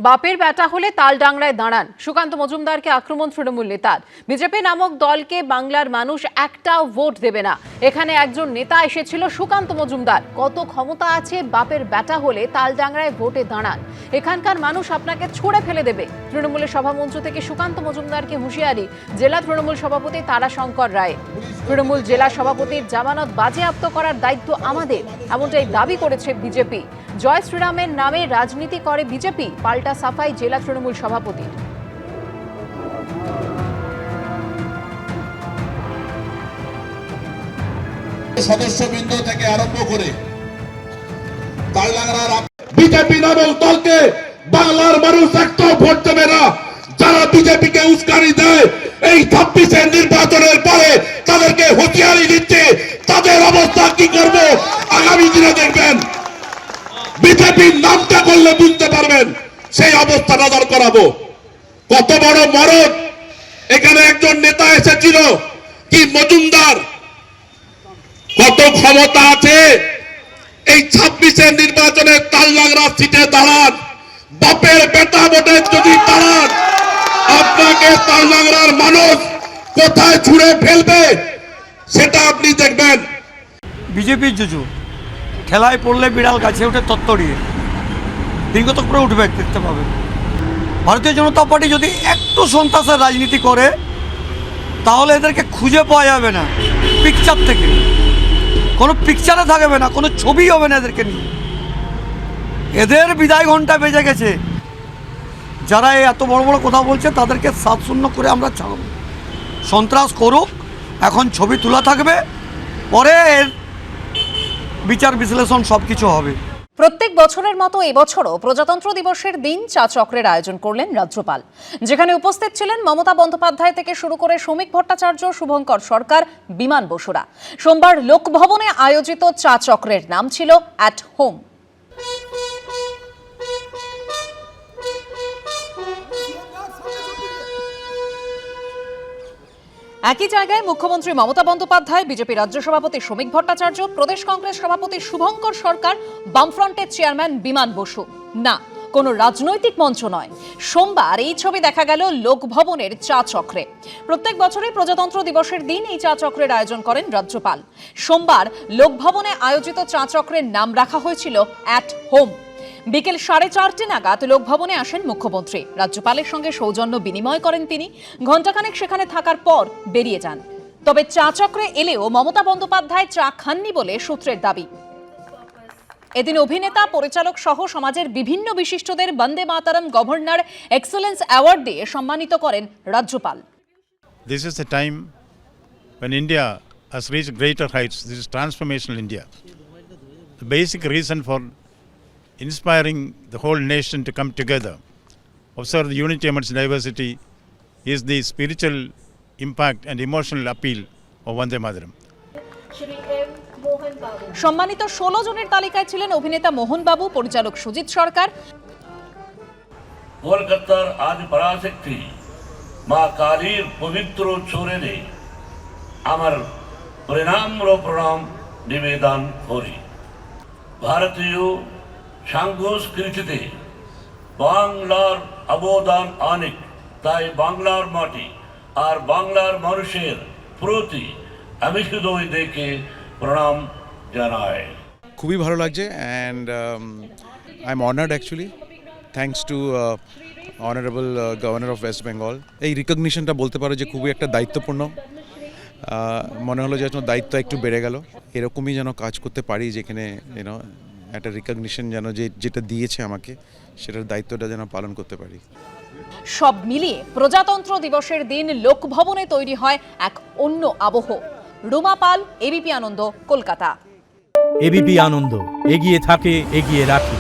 বাপের বেটা হলে তালডাংরায় দাঁড়ান সুকান্ত মজুমদারকে আক্রমণ তৃণমূল নেতার। বিজেপি নামক দলকে বাংলার মানুষ একটাও ভোট দেবে না। এখানে একজন নেতা এসেছিল সুকান্ত মজুমদার। কত ক্ষমতা আছে, বাপের বেটা হলে তালডাংরায় ভোটে দাঁড়ান, এখানকার মানুষ আপনাকে ছুঁড়ে ফেলে দেবে। তৃণমূলের সভামঞ্চ থেকে সুকান্ত মজুমদারকে হুঁশিয়ারি জেলা তৃণমূল সভাপতি তারাশঙ্কর রায়। তৃণমূল জেলা সভাপতির জামানত বাজেয়াপ্ত করার দায়িত্ব আমাদের, এমনটাই দাবি করেছে বিজেপি। জয় শ্রীরামের নামে রাজনীতি করে বিজেপি, পাল্টা সাফাই জেলা তৃণমূল সভাপতির। সদস্যবৃন্দ থেকে আরম্ভ করে তালডাংরার বিজেপি নামক দলকে বাংলার মানুষ একটাও ভোট দেবে না। যারা বিজেপিকে উস্কানি দেয়, এই 26-এর নির্বাচনের পরে তাদেরকে হুঁশিয়ারি দিচ্ছে, তাদের অবস্থা কি করবে আগামী দিনে দেখবেন। বিজেপির নামটা করলে বুঝতে পারবেন, সেই অবস্থা নজর করাবো। কত বড় মরদ! এখানে একজন নেতা এসেছিল কি মজুমদার, কত ক্ষমতা আছে। এই 26-এর নির্বাচনে তালডাংরা সিটে দাঁড়ান, বাপের বেটা ভোটে যদি দাঁড়ান, আপনাকে তালডাংরার মানুষ কোথায় ছুঁড়ে ফেলবে সেটা আপনি দেখবেন। বিজেপির জুজু খেলায় পড়লে বিড়াল গাছে উঠে তত্তরিয়ে বিগত করে উঠবে, দেখতে পাবে। ভারতীয় জনতা পার্টি যদি একটু সন্ত্রাসের রাজনীতি করে তাহলে এদেরকে খুঁজে পাওয়া যাবে না। পিকচার থেকে কোনো পিকচারে থাকবে না, কোনো ছবি হবে না এদেরকে নিয়ে। এদের বিদায় ঘন্টা বেজে গেছে। যারা এই এত বড় বড় কথা বলছে তাদেরকে 7-0 করে আমরা ছাড়ব। সন্ত্রাস করুক, এখন ছবি তোলা থাকবে, পরে এর বিচার বিশ্লেষণ সব কিছু হবে। প্রত্যেক বছরের মতো এবছরও প্রজাতন্ত্র দিবসের দিন চা চক্রের আয়োজন করলেন রাজ্যপাল, যেখানে উপস্থিত ছিলেন মমতা বন্দ্যোপাধ্যায় থেকে শুরু করে শ্রমিক ভট্টাচার্য, শুভঙ্কর সরকার, বিমান বসুরা। সোমবার লোকভবনে আয়োজিত চা চক্রের নাম ছিল অ্যাট হোম। একই জায়গায় মুখ্যমন্ত্রী মমতা বন্দ্যোপাধ্যায়, বিজেপি রাজ্য সভাপতি শ্রমিক ভট্টাচার্য, প্রদেশ কংগ্রেস সভাপতি শুভঙ্কর সরকার, বামফ্রন্টের চেয়ারম্যান বিমান বসু। না, কোনো রাজনৈতিক মঞ্চ নয়। সোমবার এই ছবি দেখা গেল লোকভবনের চা চক্রে। প্রত্যেক বছরই প্রজাতন্ত্র দিবসের দিন এই চা চক্রের আয়োজন করেন রাজ্যপাল। সোমবার লোকভবনে আয়োজিত চা চক্রের নাম রাখা হয়েছিল অ্যাট হোম। বিকেল 4:30 নাগাদ লোকভবনে আসেন মুখ্যমন্ত্রী। রাজ্যপালের সঙ্গে সৌজন্য বিনিময় করেন তিনি। ঘণ্টাখানেক সেখানে থাকার পর বেরিয়ে যান। তবে চা চক্রে এলেও মমতা বন্দ্যোপাধ্যায় চা খাননি বলে সূত্রের দাবি। এদিন অভিনেতা, পরিচালক সহ সমাজের বিভিন্ন বিশিষ্টদের বন্দে মাতরম গভর্নর এক্সেলেন্স অ্যাওয়ার্ড দিয়ে সম্মানিত করেন রাজ্যপাল। This is the time when India has reached greater heights. This is transformational India. The basic reason for inspiring the whole nation to come together, observe the unity amidst diversity, is the spiritual impact and emotional appeal of Vande Mataram. সম্মানিত 16 জনের তালিকায় ছিলেন অভিনেতা মোহন বাবু, পরিচালক সুজিত সরকার। কলকাতার আজ পরাশক্তি মা কালীর পবিত্র চরণে আমার প্রণাম নিবেদন করি। ভারতীয় সংস্কৃতিতে বাংলার অবদান অনেক, তাই বাংলার মাটি আর বাংলার মানুষের প্রতি আমি হৃদয় থেকে প্রণাম জানাই। খুবই ভালো লাগছে and I am honoured actually, thanks to honourable governor of West Bengal. এই রিকগনিশনটা বলতে পারো যে খুবই একটা দায়িত্বপূর্ণ। মনে হলো যেন দায়িত্ব একটু বেড়ে গেল। এরকমই যেন কাজ করতে পারি, যেখানে একটা রিকগনিশন যেন যেটা দিয়েছে আমাকে, সেটার দায়িত্বটা যেন পালন করতে পারি। সব মিলিয়ে প্রজাতন্ত্র দিবসের দিন লোকভবনে তৈরি হয় এক অন্য আবহ। রুমা পাল, এবিপি আনন্দ, কলকাতা। এবিপি আনন্দ, এগিয়ে থাকে, এগিয়ে রাখে।